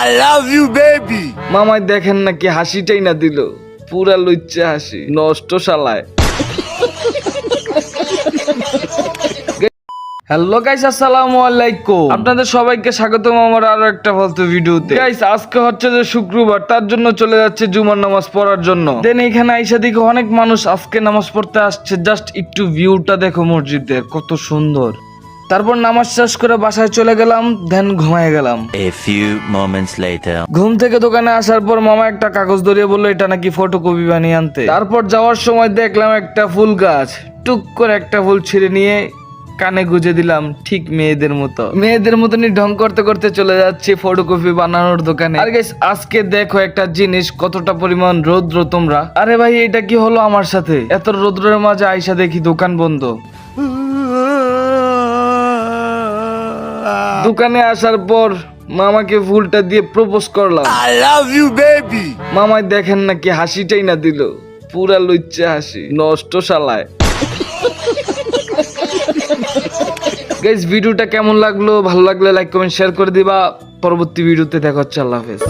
I love you, baby. মামাই দেখেন না কি হাসিটাই না দিল, পুরা লুচ্চা হাসি, নষ্ট শালায়। হ্যালো গাইস, আসসালামু আলাইকুম। আপনাদের সবাইকে স্বাগতম আমার আরো একটা ফালতু ভিডিওতে। গাইস আজকে হচ্ছে যে শুক্রবার, তার জন্য চলে যাচ্ছে জুমার নামাজ পড়ার জন্য। দেন এখানে আইসা দেখি অনেক মানুষ আজকে নামাজ পড়তে আসছে। জাস্ট একটু ভিউটা দেখো মসজিদের, কত সুন্দর। তারপর নামাজ শেষ করে বাসায় চলে গেলাম, দেন ঘুমায় গেলাম। A few moments later. ঘুম থেকে দোকানে আসার পর মামা একটা কাগজ ধরিয়ে বললো এটা নাকি ফটোকপি বানিয়ে আনতে। তারপর যাওয়ার সময় দেখলাম একটা ফুল গাছ, টুক করে একটা ফুল ছিঁড়ে নিয়ে কানে গুজে দিলাম, ঠিক মেয়েদের মতনই ঢং করতে করতে চলে যাচ্ছি ফটোকপি বানানোর দোকানে। আর গাইস আজকে দেখো একটা জিনিস, কতটা পরিমাণ রৌদ্র তোমরা। আরে ভাই এটা কি হলো আমার সাথে? এত রৌদ্রের মাঝে আইসা দেখি দোকান বন্ধ। দোকানে আসার পর মামাকে ফুলটা দিয়ে প্রপোজ করলাম। I love you, baby. মামাই দেখেন না কি হাসিটাই না দিল, পুরা লুচ্চা হাসি, নষ্ট শালায়। গাইস ভিডিওটা কেমন লাগলো? ভালো লাগলে লাইক কমেন্ট শেয়ার করে দিবা। পরবর্তী ভিডিওতে দেখা হচ্ছে। আল্লাহ হাফেজ।